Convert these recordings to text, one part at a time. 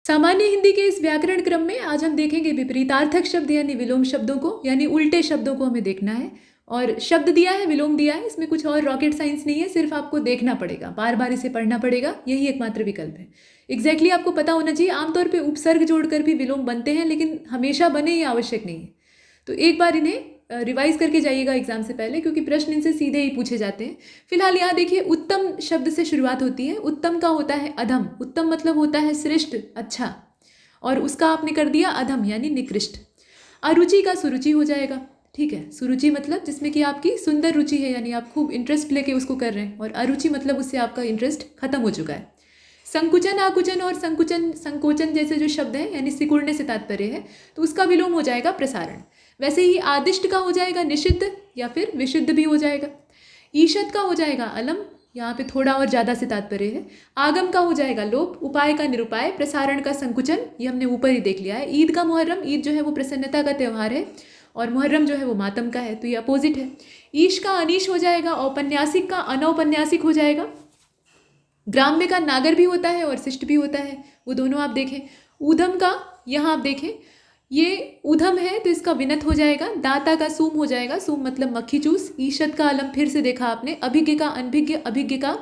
सामान्य हिंदी के इस व्याकरण क्रम में आज हम देखेंगे विपरीतार्थक शब्द यानी विलोम शब्दों को, यानी उल्टे शब्दों को हमें देखना है। और शब्द दिया है, विलोम दिया है, इसमें कुछ और रॉकेट साइंस नहीं है, सिर्फ आपको देखना पड़ेगा, बार बार इसे पढ़ना पड़ेगा, यही एकमात्र विकल्प है। एग्जैक्टली आपको पता होना चाहिए। आमतौर पे उपसर्ग जोड़कर भी विलोम बनते हैं, लेकिन हमेशा बने ये आवश्यक नहीं है। तो एक बार इन्हें रिवाइज करके जाइएगा एग्जाम से पहले, क्योंकि प्रश्न इनसे सीधे ही पूछे जाते हैं। फिलहाल यहाँ देखिए, उत्तम शब्द से शुरुआत होती है। उत्तम का होता है अधम। उत्तम मतलब होता है श्रेष्ठ, अच्छा, और उसका आपने कर दिया अधम यानी निकृष्ट। अरुचि का सुरुचि हो जाएगा। ठीक है, सुरुचि मतलब जिसमें कि आपकी सुंदर रुचि है, यानी आप खूब इंटरेस्ट लेके उसको कर रहे हैं, और अरुचि मतलब उससे आपका इंटरेस्ट खत्म हो चुका है। संकुचन, आकुचन और संकुचन संकोचन जैसे जो शब्द हैं, यानी सिकुड़ने से तात्पर्य है, तो उसका विलोम हो जाएगा प्रसारण। वैसे ही आदिष्ट का हो जाएगा निषिद्ध या फिर विशुद्ध भी हो जाएगा। ईषद का हो जाएगा अलम, यहाँ पे थोड़ा और ज़्यादा से तात्पर्य है। आगम का हो जाएगा लोप, उपाय का निरुपाय, प्रसारण का संकुचन, ये हमने ऊपर ही देख लिया है। ईद का मुहर्रम, ईद जो है वो प्रसन्नता का त्यौहार है, और मुहर्रम जो है वो मातम का है, तो ये अपोजिट है। ईश का अनीश हो जाएगा, औपन्यासिक का अनौपन्यासिक हो जाएगा। ग्राम्य का नागर भी होता है और शिष्ट भी होता है, वो दोनों आप देखें। ऊधम का, यहाँ आप देखें, ये ऊधम है तो इसका विनत हो जाएगा। दाता का सूम हो जाएगा, सूम मतलब मक्खी चूस। ईशद का अलम फिर से देखा आपने। अभिज्ञ का अनभिज्ञ, अभिज्ञ का,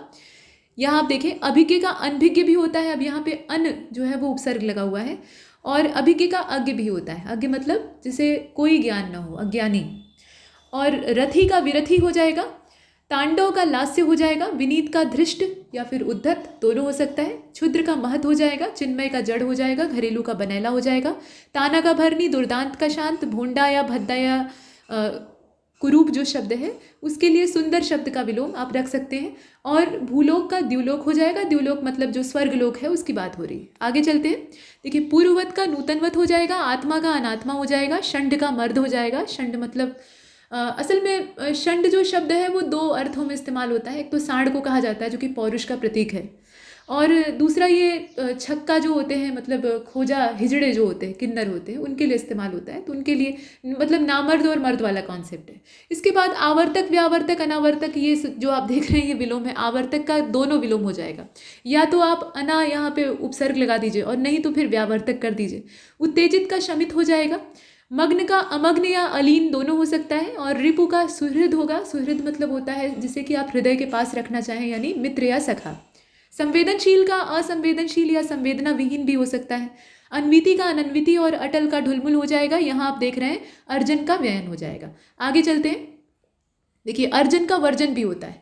यहाँ आप देखें अभिज्ञ का अनभिज्ञ भी होता है। अब यहाँ पे अन जो है वो उपसर्ग लगा हुआ है, और अभिज्ञ का अज्ञ भी होता है। अज्ञ मतलब जिसे कोई ज्ञान न हो, अज्ञानी। और रथी का विरथी हो जाएगा। तांडव का लास्य हो जाएगा। विनीत का धृष्ट या फिर उद्धत दोनों हो सकता है। क्षुद्र का महत हो जाएगा। चिन्मय का जड़ हो जाएगा। घरेलू का बनैला हो जाएगा। ताना का भरनी, दुर्दांत का शांत, भोंडा या भद्दा या कुरूप जो शब्द है उसके लिए सुंदर शब्द का विलोम आप रख सकते हैं। और भूलोक का द्युलोक हो जाएगा। द्युलोक मतलब जो स्वर्ग लोक है उसकी बात हो रही है। आगे चलते हैं। देखिए, पूर्ववत का नूतनवत हो जाएगा। आत्मा का अनात्मा हो जाएगा। षंड का मर्द हो जाएगा। षंड मतलब असल में षंड जो शब्द है वो दो अर्थों में इस्तेमाल होता है। एक तो सांड को कहा जाता है जो कि पौरुष का प्रतीक है, और दूसरा ये छक्का जो होते हैं, मतलब खोजा हिजड़े जो होते हैं, किन्नर होते हैं, उनके लिए इस्तेमाल होता है। तो उनके लिए मतलब नामर्द और मर्द वाला कॉन्सेप्ट है। इसके बाद आवर्तक, व्यावर्तक, अनावर्तक, ये जो आप देख रहे हैं ये विलोम है। आवर्तक का दोनों विलोम हो जाएगा। या तो आप अना यहाँ पे उपसर्ग लगा दीजिए, और नहीं तो फिर व्यावर्तक कर दीजिए। उत्तेजित का शमित हो जाएगा। मग्न का अमग्न या अलीन दोनों हो सकता है। और रिपु का सुहृद होगा। सुहृद मतलब होता है जिसे कि आप हृदय के पास रखना चाहें, यानी मित्र या सखा। संवेदनशील का असंवेदनशील या संवेदना विहीन भी हो सकता है। अन्विति का अनन्विति, और अटल का ढुलमुल हो जाएगा। यहाँ आप देख रहे हैं अर्जन का व्ययन हो जाएगा। आगे चलते हैं। देखिए, अर्जन का वर्जन भी होता है।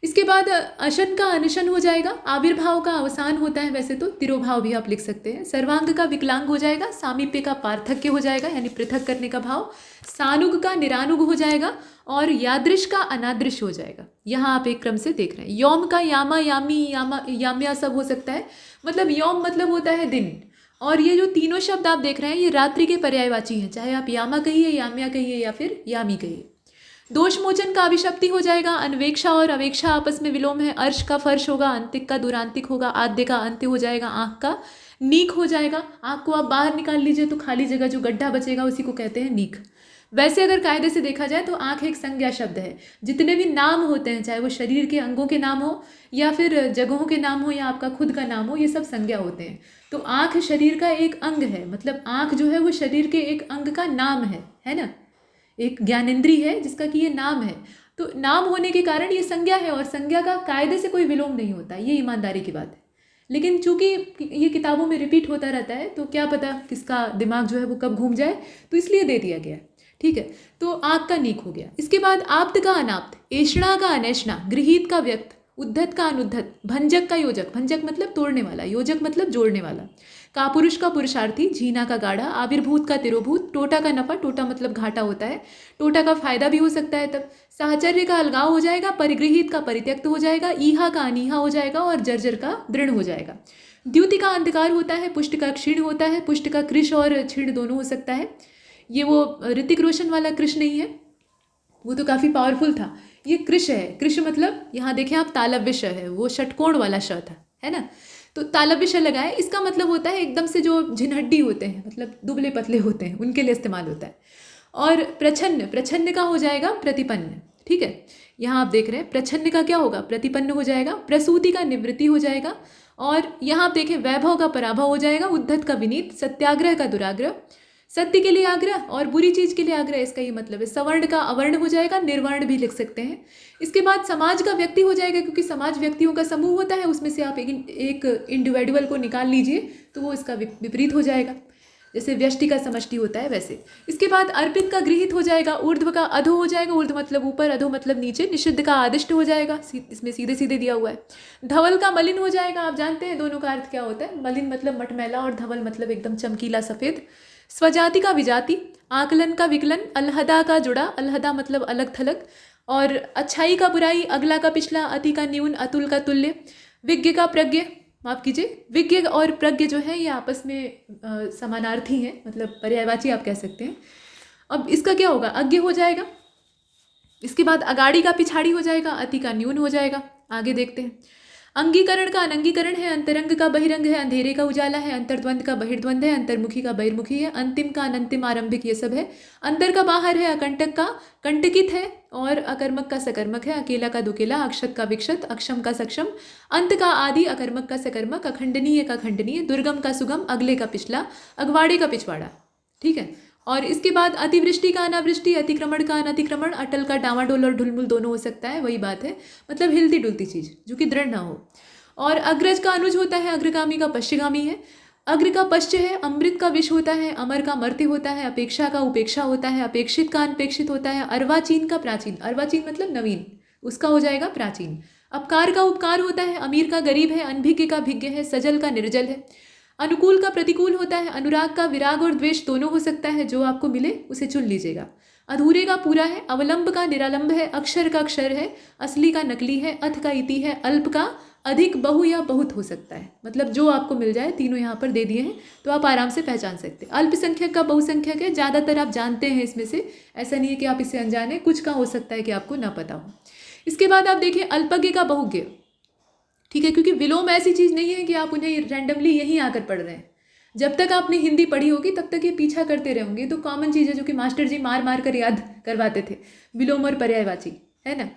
इसके बाद अशन का अनशन हो जाएगा। आविर्भाव का अवसान होता है, वैसे तो तिरोभाव भी आप लिख सकते हैं। सर्वांग का विकलांग हो जाएगा। सामीप्य का पार्थक्य हो जाएगा, यानी पृथक करने का भाव। सानुग का निरानुग हो जाएगा, और यादृश का अनादृश हो जाएगा। यहाँ आप एक क्रम से देख रहे हैं। यौम का यामा, यामी, यामा, याम्या सब हो सकता है। मतलब यौम मतलब होता है दिन, और ये जो तीनों शब्द आप देख रहे हैं ये रात्रि के पर्यायवाची हैं, चाहे आप यामा कहिए, याम्या कहिए, या फिर यामी कहिए। दोष मोचन का अभिशप्ति हो जाएगा। अन्वेक्षा और अवेक्षा आपस में विलोम है। अर्श का फर्श होगा। अंतिक का दुरांतिक होगा। आद्य का अंत्य हो जाएगा। आँख का नीक हो जाएगा। आँख को आप बाहर निकाल लीजिए तो खाली जगह जो गड्ढा बचेगा उसी को कहते हैं नीक। वैसे अगर कायदे से देखा जाए तो आँख एक संज्ञा शब्द है। जितने भी नाम होते हैं, चाहे वो शरीर के अंगों के नाम हो या फिर जगहों के नाम हो या आपका खुद का नाम हो, ये सब संज्ञा होते हैं। तो आँख शरीर का एक अंग है, मतलब आँख जो है वो शरीर के एक अंग का नाम है ना। एक ज्ञानेंद्रिय है जिसका कि ये नाम है। तो नाम होने के कारण ये संज्ञा है, और संज्ञा का कायदे से कोई विलोम नहीं होता, ये ईमानदारी की बात है। लेकिन चूंकि ये किताबों में रिपीट होता रहता है तो क्या पता किसका दिमाग जो है वो कब घूम जाए, तो इसलिए दे दिया गया। ठीक है, तो आँख का नीक हो गया। इसके बाद आप्त का अनाप्त, एषणा का अनैषणा, गृहीत का व्यक्त, उद्धत का अनुद्धत, भंजक का योजक, भंजक मतलब तोड़ने वाला, योजक मतलब जोड़ने वाला। कापुरुष का पुरुषार्थी, झीना का गाढ़ा, आविर्भूत का तिरोभूत, टोटा का नफा, टोटा मतलब घाटा होता है, टोटा का फायदा भी हो सकता है तब। साहचर्य का अलगाव हो जाएगा। परिगृहित का परित्यक्त हो जाएगा। ईहा का अनीहा हो जाएगा, और जर्जर का दृढ़ हो जाएगा। द्युति का अंधकार होता है। पुष्ट का क्षीण होता है। पुष्ट का कृश और क्षीण दोनों हो सकता है। ये वो ऋतिक रोशन वाला कृश नहीं है, वो तो काफ़ी पावरफुल था। ये कृश है। कृश मतलब यहाँ देखें आप, तालव्य श है, वो षटकोण वाला श था, है ना। तो तालव्य श लगाए, इसका मतलब होता है एकदम से जो झिनहड्डी होते हैं, मतलब दुबले पतले होते हैं, उनके लिए इस्तेमाल होता है। और प्रछन्न, प्रछन्न का हो जाएगा प्रतिपन्न। ठीक है, यहाँ आप देख रहे हैं प्रछन्न का क्या होगा, प्रतिपन्न हो जाएगा। प्रसूति का निवृत्ति हो जाएगा। और यहाँ आप देखें वैभव का पराभव हो जाएगा, उद्धत का विनीत, सत्याग्रह का दुराग्रह, सत्य के लिए आग्रह और बुरी चीज के लिए आग्रह, इसका ये मतलब है। सवर्ण का अवर्ण हो जाएगा, निर्वर्ण भी लिख सकते हैं। इसके बाद समाज का व्यक्ति हो जाएगा, क्योंकि समाज व्यक्तियों का समूह होता है, उसमें से आप एक इंडिविजुअल को निकाल लीजिए तो वो इसका विपरीत हो जाएगा, जैसे व्यष्टि का समष्टि होता है वैसे। इसके बाद अर्पित का गृहित हो जाएगा, ऊर्ध्व का अधो हो जाएगा, ऊर्ध्व मतलब ऊपर, अधो मतलब नीचे, निषिद्ध का आदिष्ट हो जाएगा, इसमें सीधे सीधे दिया हुआ है। धवल का मलिन हो जाएगा, आप जानते हैं दोनों का अर्थ क्या होता है, मलिन मतलब मटमैला और धवल मतलब एकदम चमकीला सफ़ेद। स्वजाति का विजाति, आकलन का विकलन, अलहदा का जुड़ा, अलहदा मतलब अलग थलग, और अच्छाई का बुराई, अगला का पिछला, अति का न्यून, अतुल का तुल्य, विज्ञ का प्रज्ञ, माफ कीजिए, विज्ञ और प्रज्ञ जो है ये आपस में समानार्थी हैं, मतलब पर्यायवाची आप कह सकते हैं। अब इसका क्या होगा, अज्ञ हो जाएगा। इसके बाद अगाड़ी का पिछाड़ी हो जाएगा, अति का न्यून हो जाएगा। आगे देखते हैं। अंगीकरण का अनंगीकरण है, अंतरंग का बहिरंग है, अंधेरे का उजाला है, अंतर्द्वंद का बहिर्द्वंद है, अंतर्मुखी का बहिर्मुखी है, अंतिम का अनंतिम आरंभिक, ये सब है। अंदर का बाहर है, अकंटक का कंटकित है, और अकर्मक का सकर्मक है, अकेला का दुकेला, अक्षत का विक्षत, अक्षम का सक्षम, अंत का आदि, अकर्मक का सकर्मक, अखंडनीय का खंडनीय, दुर्गम का सुगम, अगले का पिछला, अगवाड़े का पिछवाड़ा। ठीक है। और इसके बाद अतिवृष्टि का अनावृष्टि, अतिक्रमण का अनतिक्रमण, अटल का डावाडोल और ढुलमुल दोनों हो सकता है, वही बात है, मतलब हिलती डुलती चीज़ जो कि दृढ़ ना हो। और अग्रज का अनुज होता है, अग्रगामी का पश्चिगामी है, अग्र का पश्च है, अमृत का विष होता है, अमर का मर्त्य होता है, अपेक्षा का उपेक्षा होता है, अपेक्षित का अनपेक्षित होता है, अर्वाचीन का प्राचीन, अर्वाचीन मतलब नवीन, उसका हो जाएगा प्राचीन। अपकार का उपकार होता है, अमीर का गरीब है, अनभिज्ञ का भिज्ञ है, सजल का निर्जल है। अनुकूल का प्रतिकूल होता है, अनुराग का विराग और द्वेष दोनों हो सकता है, जो आपको मिले उसे चुन लीजिएगा। अधूरे का पूरा है, अवलंब का निरालंब है, अक्षर का अक्षर है, असली का नकली है, अथ का इति है, अल्प का अधिक, बहु या बहुत हो सकता है, मतलब जो आपको मिल जाए, तीनों यहाँ पर दे दिए हैं तो आप आराम से पहचान सकते हैं। अल्पसंख्यक का बहुसंख्यक है, ज़्यादातर आप जानते हैं इसमें से, ऐसा नहीं है कि आप इसे अनजाने, कुछ का हो सकता है कि आपको ना पता हो। इसके बाद आप देखिए अल्पज्ञ का बहुज्ञ, ठीक है, क्योंकि विलोम ऐसी चीज़ नहीं है कि आप उन्हें रैंडमली यहीं आकर पढ़ रहे हैं। जब तक आपने हिंदी पढ़ी होगी तब तक ये पीछा करते रहेंगे। तो कॉमन चीज़ है जो कि मास्टर जी मार मार कर याद करवाते थे, विलोम और पर्यायवाची, है ना,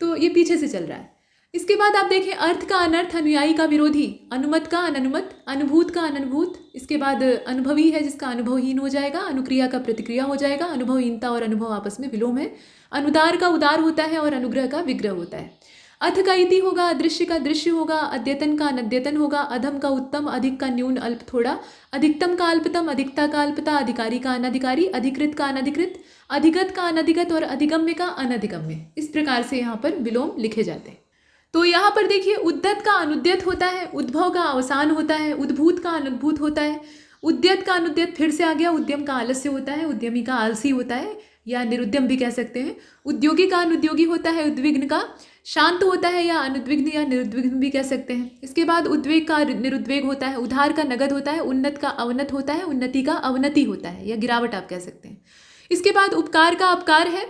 तो ये पीछे से चल रहा है। इसके बाद आप देखें अर्थ का अनर्थ, अनुयायी का विरोधी, अनुमत का अननुमत, अनुभूत का अननुभूत। इसके बाद अनुभवी है जिसका अनुभवहीन हो जाएगा, अनुक्रिया का प्रतिक्रिया हो जाएगा, अनुभवहीनता और अनुभव आपस में विलोम है। अनुदार का उदार होता है और अनुग्रह का विग्रह होता है। अथ का इति होगा, अदृश्य का दृश्य होगा, अद्यतन का अनद्यतन होगा, अधम का उत्तम, अधिक का न्यून अल्प थोड़ा, अधिकतम का अल्पतम, अधिकता का अल्पता, अधिकारी का अनधिकारी, अधिकृत का अनधिकृत, अधिगत का अनधिगत और अधिगम्य का अनधिगम्य। इस प्रकार से यहाँ पर विलोम लिखे जाते हैं। तो यहाँ पर देखिए उद्यत का अनुद्यत होता है, उद्भव का अवसान होता है, उद्भूत का अनुद्भूत होता है, उद्यत का अनुद्यत फिर से आ गया, उद्यम का आलस्य होता है, उद्यमी का आलसी होता है या निरुद्यम भी कह सकते हैं, उद्योगी का अनुद्योगी होता है, उद्विग्न का शांत होता है या अनुद्विग्न या निरुद्विग्न भी कह सकते हैं। इसके बाद उद्वेग का निरुद्वेग होता है, उधार का नगद होता है, उन्नत का अवनत होता है, उन्नति का अवनति होता है या गिरावट आप कह सकते हैं। इसके बाद उपकार का अपकार है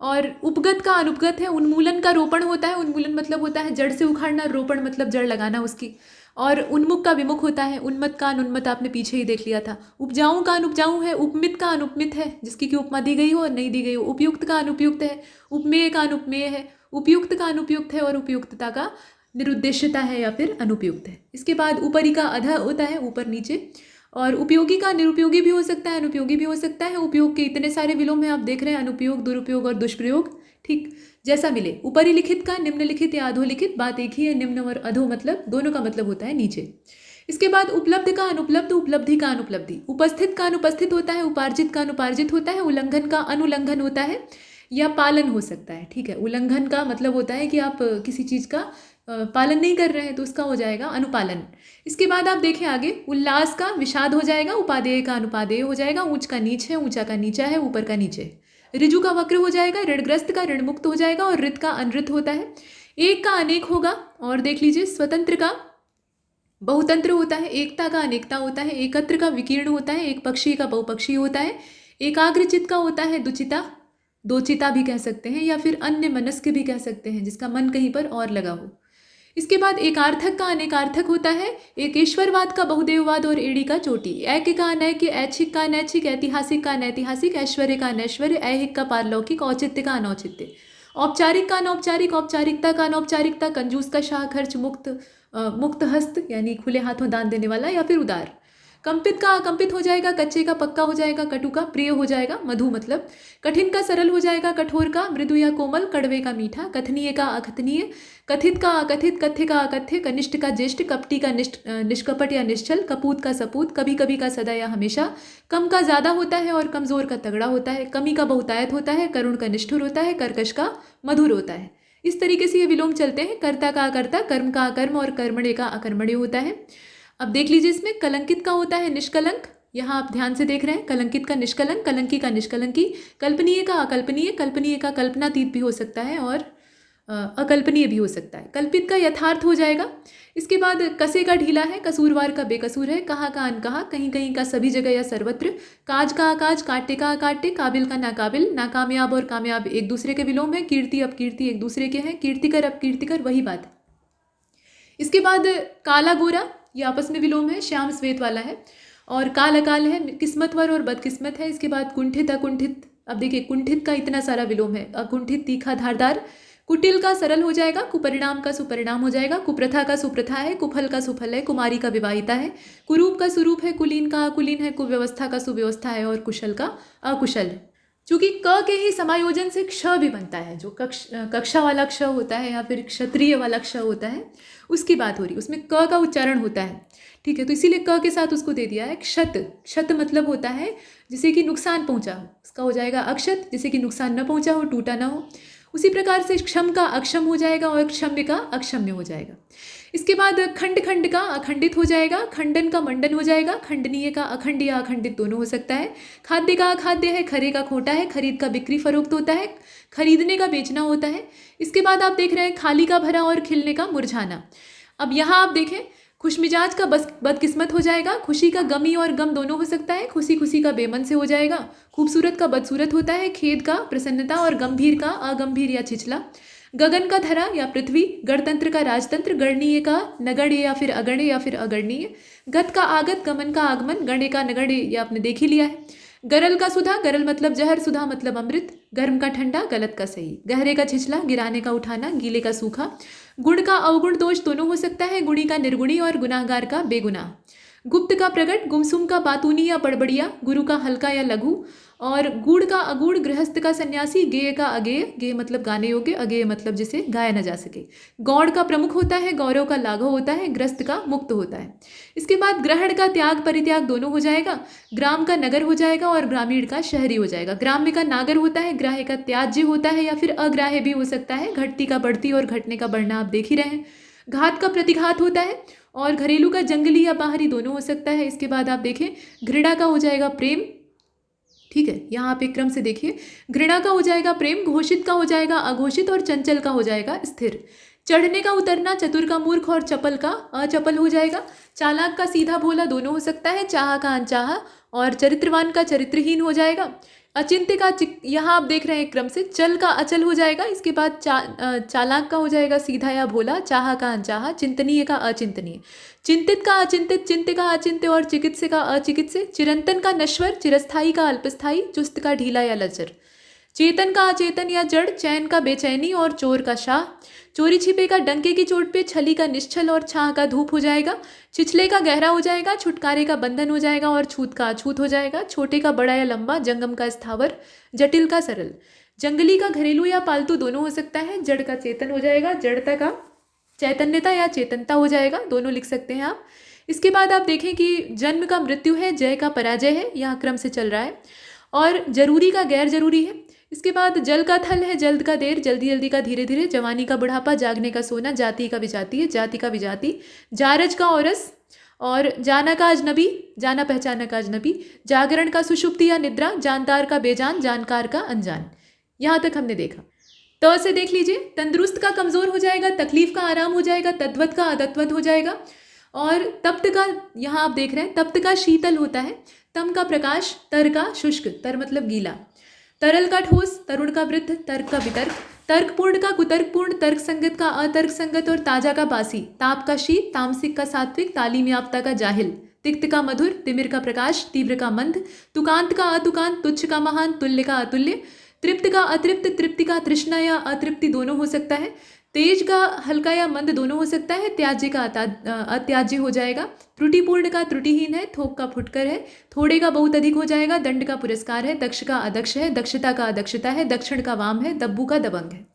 और उपगत का अनुपगत है, उन्मूलन का रोपण होता है, उन्मूलन मतलब होता है जड़ से उखाड़ना, रोपण मतलब जड़ लगाना उसकी, और उन्मुख का विमुख होता है, उन्मत का अनुन्मत आपने पीछे ही देख लिया था। उपजाऊ का अनुपजाऊ है, उपमित का अनुपमित है जिसकी कि उपमा दी गई हो और नहीं दी गई हो, उपयुक्त का अनुपयुक्त है, उपमेय का अनुपमेय है, उपयुक्त का अनुपयुक्त है और उपयुक्तता का निरुद्देश्यता है या फिर अनुपयुक्त है। इसके बाद ऊपरी का अधः होता है, ऊपर नीचे, और उपयोगी का निरुपयोगी भी हो सकता है, अनुपयोगी भी हो सकता है। उपयोग के इतने सारे विलोम हैं आप देख रहे हैं, अनुपयोग, दुरुपयोग और दुष्प्रयोग, ठीक जैसा मिले। ऊपरी लिखित का निम्नलिखित या अधोलिखित, बात एक ही है, निम्न और अधो मतलब दोनों का मतलब होता है नीचे। इसके बाद उपलब्ध का अनुपलब्ध, उपलब्धि का अनुपलब्धि, उपस्थित का अनुपस्थित होता है, उपार्जित का अनुपार्जित होता है, उल्लंघन का अनुल्लंघन होता है या पालन हो सकता है। ठीक है, उल्लंघन का मतलब होता है कि आप किसी चीज़ का पालन नहीं कर रहे हैं तो उसका हो जाएगा अनुपालन। इसके बाद आप देखें आगे, उल्लास का विषाद हो जाएगा, उपादेय का अनुपादेय हो जाएगा, ऊंच का नीच है, ऊंचा का नीचा है, ऊपर का नीचे। ऋजु का वक्र हो जाएगा, ऋणग्रस्त का ऋण मुक्त हो जाएगा और ऋत का अनृत होता है। एक का अनेक होगा और देख लीजिए, स्वतंत्र का बहुतंत्र होता है, एकता का अनेकता होता है, एकत्र का विकीर्ण होता है, एक पक्षी का बहुपक्षी होता है, एकाग्रचित का होता है दुचिता, दोचिता भी कह सकते हैं या फिर अन्य मनस्क भी कह सकते हैं जिसका मन कहीं पर और लगा हो। इसके बाद एकार्थक का अनेकार्थक होता है, एकेश्वरवाद का बहुदेववाद और एड़ी का चोटी, ऐक्य का अनैक्य, ऐच्छिक का अनैच्छिक, ऐतिहासिक का अनैतिहासिक, ऐश्वर्य का अनैश्वर्य, ऐहिक का पारलौकिक, औचित्य का अनौचित्य। औपचारिक का अनौपचारिक, औपचारिकता का अनौपचारिकता, कंजूस का शाह खर्च मुक्त, मुक्त हस्त यानी खुले हाथों दान देने वाला, या फिर उदार। कंपित का अकंपित हो जाएगा, कच्चे का पक्का हो जाएगा, कटु का प्रिय हो जाएगा, मधु मतलब। कठिन का सरल हो जाएगा, कठोर का मृदु या कोमल, कड़वे का मीठा, कथनीय का अकथनीय, कथित का अकथित, कथ्य का अकथ्य, कनिष्ठ का ज्येष्ठ, कपटी का निष्कपट या निश्चल, कपूत का सपूत, कभी कभी का सदा या हमेशा, कम का ज्यादा होता है और कमजोर का तगड़ा होता है, कमी का बहुतायत होता है, करुण का निष्ठुर होता है, कर्कश का मधुर होता है। इस तरीके से ये विलोम चलते हैं। कर्ता का अकर्ता, कर्म का अकर्म और कर्मण्य का अकर्मण्य होता है। अब देख लीजिए, इसमें कलंकित का होता है निष्कलंक, यहाँ आप ध्यान से देख रहे हैं, कलंकित का निष्कलंक, कलंकी का निष्कलंकी, कल्पनीय का अकल्पनीय, कल्पनीय का कल्पनातीत भी हो सकता है और अकल्पनीय भी हो सकता है। कल्पित का यथार्थ हो जाएगा। इसके बाद कसे का ढीला है, कसूरवार का बेकसूर है, कहा का अनकहा, कहीं कहीं का सभी जगह या सर्वत्र, काज का अकाज, काटे का अकाटे, काबिल का नाकाबिल, नाकामयाब और कामयाब एक दूसरे के विलोम है, कीर्ति अपकीर्ति एक दूसरे के हैं, कीर्तिकर अपकीर्तिकर वही बात है। इसके बाद काला गोरा, ये आपस में विलोम है, श्याम श्वेत वाला है, और काल अकाल है, किस्मतवर और बदकिस्मत है। इसके बाद कुंठित अकुंठित, अब देखिए कुंठित का इतना सारा विलोम है, अकुंठित तीखा धारदार, कुटिल का सरल हो जाएगा, कुपरिणाम का सुपरिणाम हो जाएगा, कुप्रथा का सुप्रथा है, कुफल का सुफल है, कुमारी का विवाहिता है, कुरूप का सुरूप है, कुलीन का अकुलीन है, कुव्यवस्था का सुव्यवस्था है और कुशल का अकुशल है। चूंकि क के ही समायोजन से क्ष भी बनता है, जो कक्षा वाला क्ष होता है या फिर क्षत्रिय वाला क्ष होता है, उसकी बात हो रही है, उसमें क का उच्चारण होता है। ठीक है, तो इसीलिए क के साथ उसको दे दिया है क्षत। क्षत मतलब होता है जिसे कि नुकसान पहुंचा हो, इसका हो जाएगा अक्षत, जिसे कि नुकसान न पहुंचा हो, टूटा ना हो। उसी प्रकार से क्षम का अक्षम हो जाएगा और क्षम्य का अक्षम्य हो जाएगा। इसके बाद खंड खंड का अखंडित हो जाएगा, खंडन का मंडन हो जाएगा, खंडनीय का अखंड या अखंडित दोनों हो सकता है। खाद्य का अखाद्य है, खरे का खोटा है, खरीद का बिक्री फरोख्त होता है, खरीदने का बेचना होता है। इसके बाद आप देख रहे हैं खाली का भरा और खिलने का मुरझाना। अब यहाँ आप देखें, खुशमिजाज का बदकिस्मत हो जाएगा, खुशी का गमी और गम दोनों हो सकता है, खुशी खुशी का बेमन से हो जाएगा, खूबसूरत का बदसूरत होता है, खेद का प्रसन्नता और गंभीर का अगंभीर या छिछला, गगन का धरा या पृथ्वी, गणतंत्र का राजतंत्र, गणनीय का नगण्य या फिर अगण्य या फिर अगणनीय, गत का आगत, गमन का आगमन, गण्य का नगण्य, ये आपने देख ही लिया है। गरल का सुधा, गरल मतलब जहर, सुधा मतलब अमृत, गर्म का ठंडा, गलत का सही, गहरे का छिछला, गिराने का उठाना, गीले का सूखा, गुण का अवगुण दोष दोनों हो सकता है, गुणी का निर्गुणी और गुनाहगार का बेगुनाह, गुप्त का प्रगट, गुमसुम का बातूनी या बड़बड़िया, गुरु का हल्का या लघु, और गूढ़ का अगूढ़, गृहस्थ का सन्यासी, गेय का अगेय, गेय मतलब गाने योग्य, अगेय मतलब जिसे गाया न जा सके, गौड़ का प्रमुख होता है, गौरव का लाघव होता है, ग्रस्त का मुक्त होता है। इसके बाद ग्रहण का त्याग परित्याग दोनों हो जाएगा, ग्राम का नगर हो जाएगा और ग्रामीण का शहरी हो जाएगा। ग्राम्य का नागर होता है, ग्राह्य का त्याज्य होता है या फिर अग्राह्य भी हो सकता है, घटती का बढ़ती और घटने का बढ़ना आप देख ही रहे हैं। घात का प्रतिघात होता है और घरेलू का जंगली या बाहरी दोनों हो सकता है। इसके बाद आप देखें, घृणा का हो जाएगा प्रेम। ठीक है, यहाँ आप एक क्रम से देखिए, घृणा का हो जाएगा प्रेम, घोषित का हो जाएगा अघोषित और चंचल का हो जाएगा स्थिर। चढ़ने का उतरना, चतुर का मूर्ख और चपल का अचपल हो जाएगा। चालाक का सीधा भोला दोनों हो सकता है, चाहा का अनचाहा और चरित्रवान का चरित्रहीन हो जाएगा। अचिंत्य का यहाँ आप देख रहे हैं एक क्रम से, चल का अचल हो जाएगा। इसके बाद चालाक का हो जाएगा सीधा या भोला, चाहा का अनचाहा, चिंतनीय का अचिंतनीय, चिंतित का अचिंतित, चिंत्य का अचिंत्य और चिकित्स्य का अचिकित्स्य, चिरंतन का नश्वर, चिरस्थाई का अल्पस्थाई, चुस्त का ढीला या लचर, चेतन का अचेतन या जड़, चैन का बेचैनी और चोर का शाह, चोरी छिपे का डंके की चोट पे, छली का निश्चल और छाह का धूप हो जाएगा। छिछले का गहरा हो जाएगा, छुटकारे का बंधन हो जाएगा और छूत का अछूत हो जाएगा। छोटे का बड़ा या लंबा, जंगम का स्थावर, जटिल का सरल, जंगली का घरेलू या पालतू दोनों हो सकता है। जड़ का चेतन हो जाएगा, जड़ता का चैतन्यता या चेतनता हो जाएगा, दोनों लिख सकते हैं आप। इसके बाद आप देखें कि जन्म का मृत्यु है, जय का पराजय है, यहाँ क्रम से चल रहा है, और जरूरी का गैर जरूरी है। इसके बाद जल का थल है, जल्द का देर, जल्दी जल्दी का धीरे धीरे, जवानी का बुढ़ापा, जागने का सोना, जाति का विजातीय, जाति का विजाति, जारज का औरस और जाना का अजनबी, जाना पहचाना का अजनबी, जागरण का सुषुप्ति या निद्रा, जानदार का बेजान, जानकार का अनजान। यहाँ तक हमने देखा। तो से देख लीजिए, तंदुरुस्त का कमजोर हो जाएगा, तकलीफ का आराम हो जाएगा, तद्वत का अदत्वत हो जाएगा, और तप्त का, यहाँ आप देख रहे हैं, तप्त का शीतल होता है, तम का प्रकाश, तर का शुष्क, तर मतलब गीला, तरल का ठोस, तरुण का वृद्ध, तर्क का वितर्क, तर्कपूर्ण का कुतर्कपूर्ण, तर्क संगत का अतर्क संगत और ताजा का बासी, ताप का शीत, तामसिक का सात्विक, तालीम याफ्ता का जाहिल, तिक्त का मधुर, तिमिर का प्रकाश, तीव्र का मंद, तुकांत का अतुकांत, तुच्छ का महान, तुल्य का अतुल्य, तृप्त का अतृप्त, तृप्ति का तृष्णा या अतृप्ति दोनों हो सकता है। तेज का हल्का या मंद दोनों हो सकता है। त्याज्य का अत्याज्य हो जाएगा। त्रुटिपूर्ण का त्रुटिहीन है। थोक का फुटकर है। थोड़े का बहुत अधिक हो जाएगा। दंड का पुरस्कार है। दक्ष का अदक्ष है। दक्षता का अदक्षता है। दक्षिण का वाम है। दब्बू का दबंग है।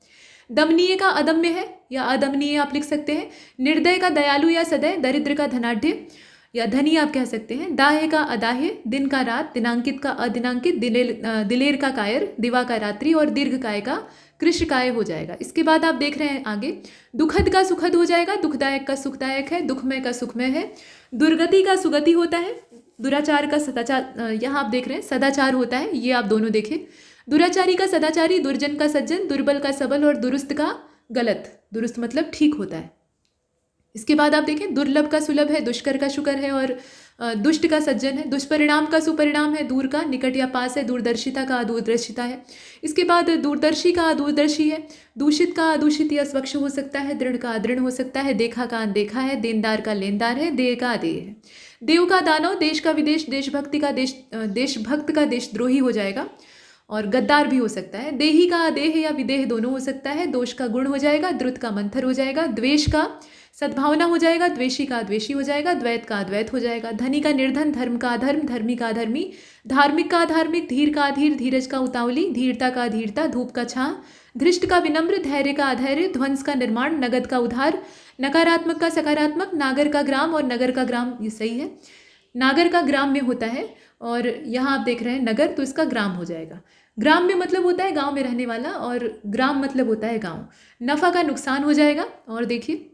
दमनीय का अदम्य है या अदमनीय आप लिख सकते हैं। निर्दय का दयालु या सदय। दरिद्र का धनाढ्य या धनी आप कह सकते हैं। दाह्य का अदाह्य। दिन का रात। दिनांकित का अदिनांकित। दिलेर का कायर। दिवा का रात्रि और दीर्घकाय का कृष्णकाय हो जाएगा। इसके बाद आप देख रहे हैं आगे, दुखद का सुखद हो जाएगा। दुखदायक का सुखदायक है। दुखमय का सुखमय है। दुर्गति का सुगति होता है। दुराचार का सदाचार, यहाँ आप देख रहे हैं सदाचार होता है, ये आप दोनों देखें। दुराचारी का सदाचारी। दुर्जन का सज्जन। दुर्बल का सबल और दुरुस्त का गलत। दुरुस्त मतलब ठीक होता है। इसके बाद आप देखें, दुर्लभ का सुलभ है। दुष्कर का शुकर है और दुष्ट का सज्जन है। दुष्परिणाम का सुपरिणाम है। दूर का निकट या पास है। दूरदर्शिता का अदूरदर्शिता है। इसके बाद दूरदर्शी का अदूरदर्शी है। दूषित का अदूषित या स्वच्छ हो सकता है। दृढ़ का अदृढ़ हो सकता है। देखा का अनदेखा है। देनदार का लेनदार है। देय का अदेय है। देव का दानव। देश का विदेश। देशभक्ति का देशभक्त का देशद्रोही हो जाएगा और गद्दार भी हो सकता है। देही का अदेह या विदेह दोनों हो सकता है। दोष का गुण हो जाएगा। द्रुत का मंथर हो जाएगा। द्वेष का सद्भावना हो जाएगा। द्वेषी का द्वेषी हो जाएगा। द्वैत का अद्वैत हो जाएगा। धनी का निर्धन। धर्म का अधर्म। धर्मी का अधर्मी। धार्मिक का अधार्मिक। धीर का अधीर। धीरज का उतावली। धीरता का अधीरता। धूप का छां। धृष्ट का विनम्र। धैर्य का अधैर्य। ध्वंस का निर्माण। नगद का उधार। नकारात्मक का सकारात्मक। नागर का ग्राम और नगर का ग्राम, ये सही है। नागर का ग्राम में होता है और यहाँ आप देख रहे हैं नगर, तो इसका ग्राम हो जाएगा। ग्राम में मतलब होता है गांव में रहने वाला और ग्राम मतलब होता है गांव। नफा का नुकसान हो जाएगा और देखिए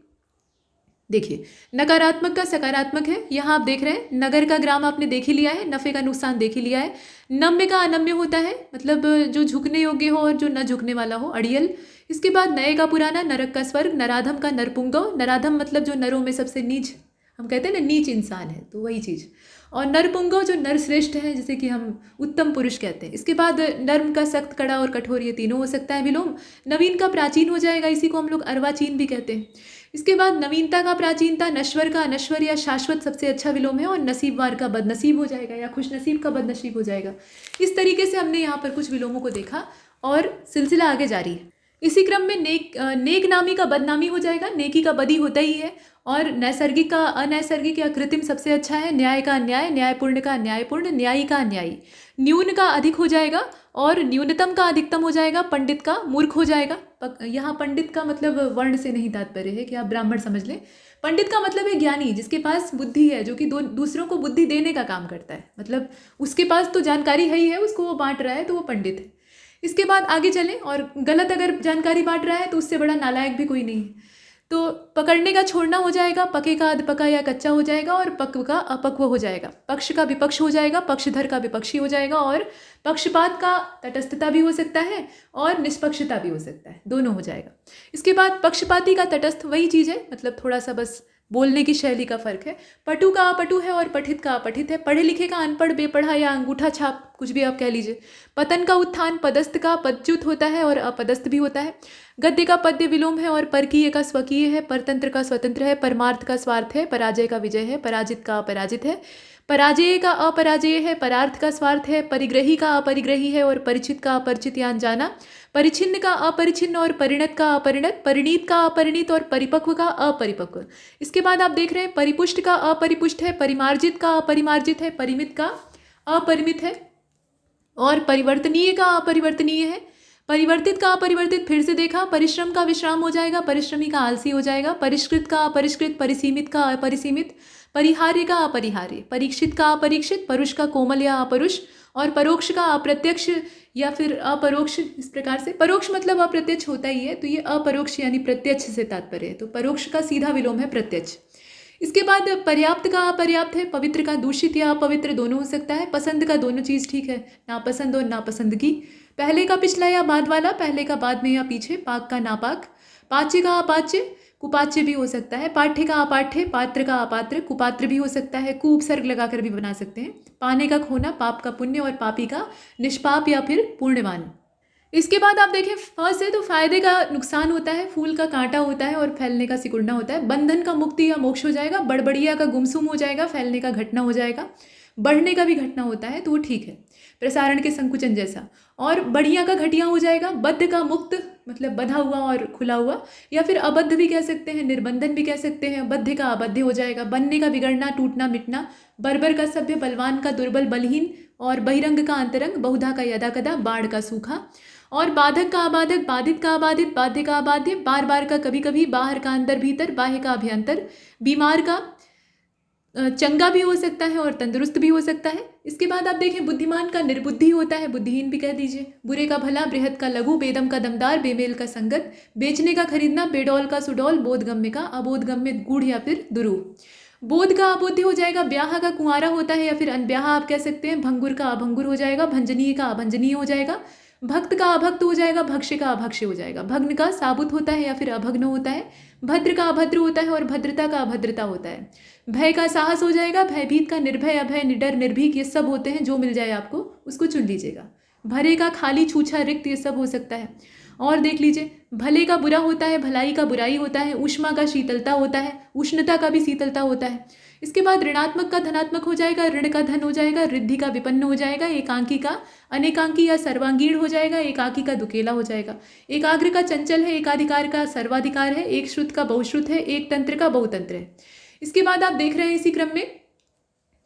नकारात्मक का सकारात्मक है। यहाँ आप देख रहे हैं नगर का ग्राम आपने देख ही लिया है। नफे का नुकसान देख ही लिया है। नम्य का अनम्य होता है, मतलब जो झुकने योग्य हो और जो न झुकने वाला हो, अड़ियल। इसके बाद नए का पुराना। नरक का स्वर्ग। नराधम का नरपुंगव। नराधम मतलब जो नरों में सबसे नीच, हम कहते हैं ना नीच इंसान है, तो वही चीज़। और नरपुंगव जो नरश्रेष्ठ है, जैसे कि हम उत्तम पुरुष कहते हैं। इसके बाद नर्म का सख्त, कड़ा और कठोर, ये तीनों हो सकता है विलोम। नवीन का प्राचीन हो जाएगा, इसी को हम लोग अर्वाचीन भी कहते हैं। इसके बाद नवीनता का प्राचीनता। नश्वर का अनश्वर या शाश्वत सबसे अच्छा विलोम है। और नसीबवार का बदनसीब हो जाएगा या खुशनसीब का बदनसीब हो जाएगा। इस तरीके से हमने यहाँ पर कुछ विलोमों को देखा और सिलसिला आगे जारी है। इसी क्रम में नेक नामी का बदनामी हो जाएगा। नेकी का बदी होता ही है। और नैसर्गिक का अनैसर्गिक या कृत्रिम सबसे अच्छा है। न्याय का अन्याय। न्यायपूर्ण का न्यायपूर्ण। न्यायी का अन्यायी। न्यून का अधिक हो जाएगा और न्यूनतम का अधिकतम हो जाएगा। पंडित का मूर्ख हो जाएगा। यहाँ पंडित का मतलब वर्ण से नहीं तात्पर्य है कि आप ब्राह्मण समझ लें। पंडित का मतलब है ज्ञानी, जिसके पास बुद्धि है, जो कि दूसरों को बुद्धि देने का काम करता है। मतलब उसके पास तो जानकारी है ही है, उसको वो बांट रहा है, तो वो पंडित है। इसके बाद आगे चलें, और गलत अगर जानकारी बांट रहा है तो उससे बड़ा नालायक भी कोई नहीं है। तो पकड़ने का छोड़ना हो जाएगा। पके का अधपका या कच्चा हो जाएगा और पक्व का अपक्व हो जाएगा। पक्ष का विपक्ष हो जाएगा। पक्षधर का विपक्षी हो जाएगा। और पक्षपात का तटस्थता भी हो सकता है और निष्पक्षता भी हो सकता है, दोनों हो जाएगा। इसके बाद पक्षपाती का तटस्थ, वही चीज़ है, मतलब थोड़ा सा बस बोलने की शैली का फर्क है। पटु का अपटु है और पठित का अपठित है। पढ़े लिखे का अनपढ़, बेपढ़ा या अंगूठा छाप, कुछ भी आप कह लीजिए। पतन का उत्थान। पदस्थ का पदच्युत होता है और अपदस्थ भी होता है। गद्य का पद्य विलोम है और परकीय का स्वकीय है। परतंत्र का स्वतंत्र है। परमार्थ का स्वार्थ है। पराजय का विजय है। पराजित का अपराजित है। पराजय का अपराजय है। परार्थ का स्वार्थ है। परिग्रही का अपरिग्रही है और परिचित का अपरिचित या अनजाना। परिच्छिन्न का अपरिछिन्न और परिणत का अपरिणत। परिणीत का अपरिणीत और परिपक्व का अपरिपक्व। इसके बाद आप देख रहे हैं परिपुष्ट का अपरिपुष्ट है। परिमार्जित का अपरिमार्जित है। परिमित का अपरिमित है और परिवर्तनीय का अपरिवर्तनीय है। परिवर्तित का अपरिवर्तित, फिर से देखा। परिश्रम का विश्राम हो जाएगा। परिश्रमी का आलसी हो जाएगा। परिष्कृत का अपरिष्कृत। परिसीमित का अपरिसीमित। परिहार्य का अपरिहार्य। परीक्षित का अपरीक्षित। परुष का कोमल या अपरुष। और परोक्ष का अप्रत्यक्ष या फिर अपरोक्ष। इस प्रकार से परोक्ष मतलब अप्रत्यक्ष होता ही है, तो ये अपरोक्ष यानी प्रत्यक्ष से तात्पर्य है। तो परोक्ष का सीधा विलोम है प्रत्यक्ष। इसके बाद पर्याप्त का अपर्याप्त है। पवित्र का दूषित या अपवित्र दोनों हो सकता है। पसंद का दोनों चीज़ ठीक है। नापसंद और नापसंदगी। पहले का पिछला या बाद वाला। पहले का बाद में या पीछे। पाक का नापाक। पाच्य का अपाच्य। कुपाच्य भी हो सकता है। पाठ्य का अपाठ्य। पात्र का अपात्र। कुपात्र भी हो सकता है। कु उपसर्ग लगाकर भी बना सकते हैं। पाने का खोना। पाप का पुण्य और पापी का निष्पाप या फिर पुण्यवान। इसके बाद आप देखें फ से, तो फायदे का नुकसान होता है। फूल का कांटा होता है और फैलने का सिकुड़ना होता है। बंधन का मुक्ति या मोक्ष हो जाएगा। बड़बड़िया का गुमसुम हो जाएगा। फैलने का घटना हो जाएगा। बढ़ने का भी घटना होता है तो वो ठीक है, प्रसारण के संकुचन जैसा। और बढ़िया का घटिया हो जाएगा, बद्ध का मुक्त मतलब बंधा हुआ और खुला हुआ, या फिर अबद्ध भी कह सकते हैं, निर्बंधन भी कह सकते हैं। बद्ध का अबद्ध हो जाएगा, बनने का बिगड़ना, टूटना मिटना। बर्बर का सभ्य, बलवान का दुर्बल बलहीन, और बहिरंग का अंतरंग, बहुधा का यदा कदा, बाढ़ का सूखा। और बाधक का अबाधक, बाधित का अबाधित, बाध्य का अबाध्य, बार बार का कभी कभी, बाहर का अंदर भीतर, बाह्य का अभ्यंतर। बीमार का चंगा भी हो सकता है और तंदुरुस्त भी हो सकता है। इसके बाद आप देखें बुद्धिमान का निर्बुद्धि होता है, बुद्धिहीन भी कह दीजिए। बुरे का भला, बृहद का लघु, बेदम का दमदार, बेमेल का संगत, बेचने का खरीदना, बेडौल का सुडौल, बोधगम्य का अबोधगम्य, गूढ़ या फिर दुरूह। बोध का अबोध हो जाएगा, ब्याह का कुंवारा होता है या फिर अनब्याह आप कह सकते हैं। भंगुर का अभंगुर हो जाएगा, भंजनीय का अभंजनीय हो जाएगा। भक्त का अभक्त हो जाएगा, भक्ष्य का अभक्ष्य हो जाएगा। भग्न का साबुत होता है या फिर अभग्न होता है। भद्र का अभद्र होता है और भद्रता का अभद्रता होता है। भय का साहस हो जाएगा, भयभीत का निर्भय, अभय, निडर, निर्भीक, ये सब होते हैं। जो मिल जाए आपको उसको चुन लीजिएगा। भरे का खाली, छूछा, रिक्त, ये सब हो सकता है। और देख लीजिए, भले का बुरा होता है, भलाई का बुराई होता है, ऊष्मा का शीतलता होता है, उष्णता का भी शीतलता होता है। इसके बाद ऋणात्मक का धनात्मक हो जाएगा, ऋण का धन हो जाएगा, रिद्धि का विपन्न हो जाएगा, एकांकी का अनेकांकी या सर्वांगीण हो जाएगा, एकाकी का दुकेला हो जाएगा। एकाग्र का चंचल है, एकाधिकार का सर्वाधिकार है, एक श्रुत का बहुश्रुत है, एक तंत्र का बहुतंत्र है। इसके बाद आप देख रहे हैं इसी क्रम में,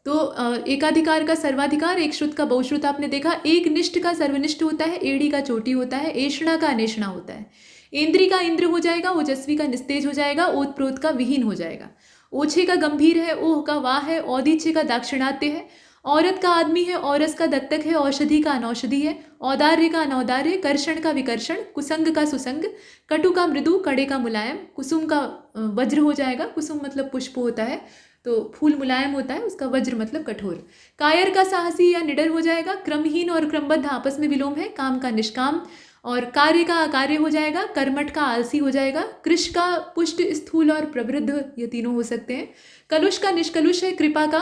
तो एकाधिकार का सर्वाधिकार, एक श्रुत का बहुश्रुत आपने देखा। एक निष्ठ का सर्वनिष्ठ होता है, एड़ी का चोटी होता है, एषणा का अनेषणा होता है। इंद्री का इंद्र हो जाएगा, ओजस्वी का निस्तेज हो जाएगा, ओत प्रोत का विहीन हो जाएगा। ओछे का गंभीर है, ओह का वाह है, औदीच्य का दाक्षिणात्य है। औरत का आदमी है, औरस का दत्तक है, औषधि का अनौषधि है। औदार्य का अनौदार्य, कर्षण का विकर्षण, कुसंग का सुसंग, कटु का मृदु, कड़े का मुलायम, कुसुम का वज्र हो जाएगा। कुसुम मतलब पुष्प होता है, तो फूल मुलायम होता है, उसका वज्र मतलब कठोर। कायर का साहसी या निडर हो जाएगा। क्रमहीन और क्रमबद्ध आपस में विलोम है। काम का निष्काम, और कार्य का अकार्य हो जाएगा। कर्मठ का आलसी हो जाएगा। कृश का पुष्ट, स्थूल और प्रवृद्ध, ये तीनों हो सकते हैं। कलुष का निष्कलुष है। कृपा का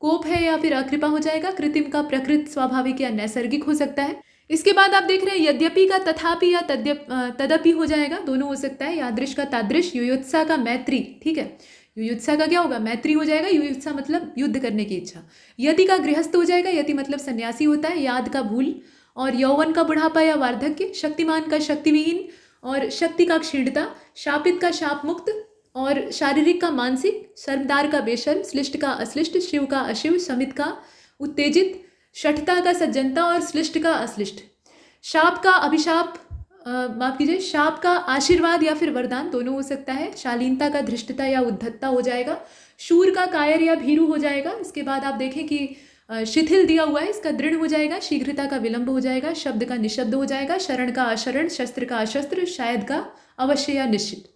कोप है या फिर अकृपा हो जाएगा। कृत्रिम का प्रकृत, स्वाभाविक या नैसर्गिक हो सकता है। इसके बाद आप देख रहे हैं यद्यपि का तथापि या तदपि हो जाएगा, दोनों हो सकता है। यादृश का तादृश, युयुत्सा का मैत्री, ठीक है। युयुत्सा का क्या होगा, मैत्री हो जाएगा। युयुत्सा मतलब युद्ध करने की इच्छा। यति का गृहस्थ हो जाएगा, यति मतलब सन्यासी होता है। याद का भूल, और यौवन का बुढ़ापा या वार्धक्य। शक्तिमान का शक्तिविहीन, और शक्ति का क्षीणता। शापित का शाप मुक्त, और शारीरिक का मानसिक। शर्मदार का बेशर्म, श्लिष्ट का अश्लिष्ट, शिव का अशिव, समित का उत्तेजित, शठता का सज्जनता, और श्लिष्ट का अश्लिष्ट। शाप का अभिशाप, माफ कीजिए, शाप का आशीर्वाद या फिर वरदान, दोनों हो सकता है। शालीनता का धृष्टता या उद्धतता हो जाएगा। शूर का कायर या भीरू हो जाएगा। इसके बाद आप देखें कि शिथिल दिया हुआ है, इसका दृढ़ हो जाएगा। शीघ्रता का विलंब हो जाएगा। शब्द का निशब्द हो जाएगा। शरण का अशरण, शस्त्र का अशस्त्र, शायद का अवश्य या निश्चित।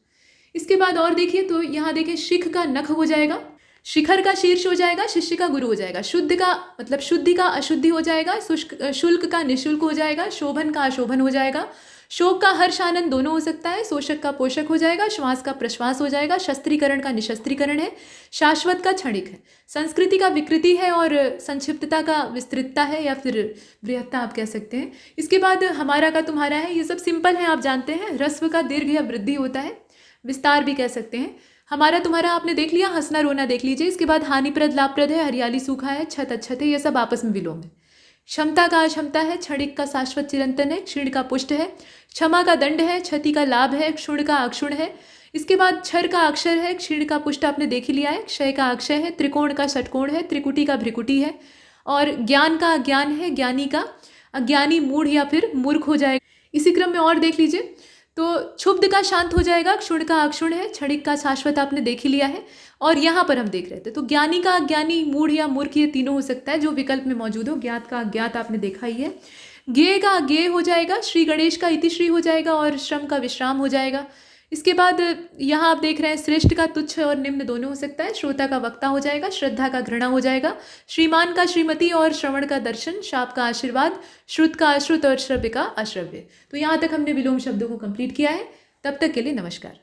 इसके बाद और देखिए, तो यहाँ देखिए, शिख का नख हो जाएगा। शिखर का शीर्ष हो जाएगा। शिष्य का गुरु हो जाएगा। शुद्ध का मतलब शुद्धि का अशुद्धि हो जाएगा। शुल्क का निःशुल्क हो जाएगा। शोभन का अशोभन हो जाएगा। शोक का हर्ष आनंद दोनों हो सकता है। शोषक का पोषक हो जाएगा। श्वास का प्रश्वास हो जाएगा। शस्त्रीकरण का निशस्त्रीकरण है। शाश्वत का क्षणिक है। संस्कृति का विकृति है, और संक्षिप्तता का विस्तृतता है या फिर बृहत्ता आप कह सकते हैं। इसके बाद हमारा का तुम्हारा है, ये सब सिंपल है, आप जानते हैं। ह्रस्व का दीर्घ या वृद्धि होता है, विस्तार भी कह सकते हैं। हमारा तुम्हारा आपने देख लिया। हंसना रोना देख लीजिए। इसके बाद हानिप्रद लाभप्रद है, हरियाली सूखा है, छत अच्छत है, ये सब आपस में विलोम है। क्षमता का अक्षमता है। क्षणिक का शाश्वत चिरंतन है। क्षीण का पुष्ट है। क्षमा का दंड है। क्षति का लाभ है। क्षुण का अक्षुण है। इसके बाद क्षर का अक्षर है। क्षीण का पुष्ट आपने देख ही लिया है। क्षय का अक्षय है। त्रिकोण का षटकोण है। त्रिकुटी का भ्रिकुटी है। और ज्ञान का अज्ञान है। ज्ञानी का अज्ञानी, मूढ़ या फिर मूर्ख हो जाएगा। इसी क्रम में और देख लीजिए, तो क्षुब्ध का शांत हो जाएगा। क्षुण का अक्षुण है। क्षणिक का शाश्वत आपने देख ही लिया है। और यहाँ पर हम देख रहे थे, तो ज्ञानी का अज्ञानी, मूढ़ या मूर्ख, ये तीनों हो सकता है जो विकल्प में मौजूद हो। ज्ञात का अज्ञात आपने देखा ही है। ज्ञेय का अज्ञेय हो जाएगा। श्री गणेश का इतिश्री हो जाएगा, और श्रम का विश्राम हो जाएगा। इसके बाद यहाँ आप देख रहे हैं, श्रेष्ठ का तुच्छ और निम्न दोनों हो सकता है। श्रोता का वक्ता हो जाएगा। श्रद्धा का घृणा हो जाएगा। श्रीमान का श्रीमती, और श्रवण का दर्शन। शाप का आशीर्वाद। श्रुत का अश्रुत, और श्रव्य का अश्रव्य। तो यहाँ तक हमने विलोम शब्दों को कंप्लीट किया है। तब तक के लिए नमस्कार।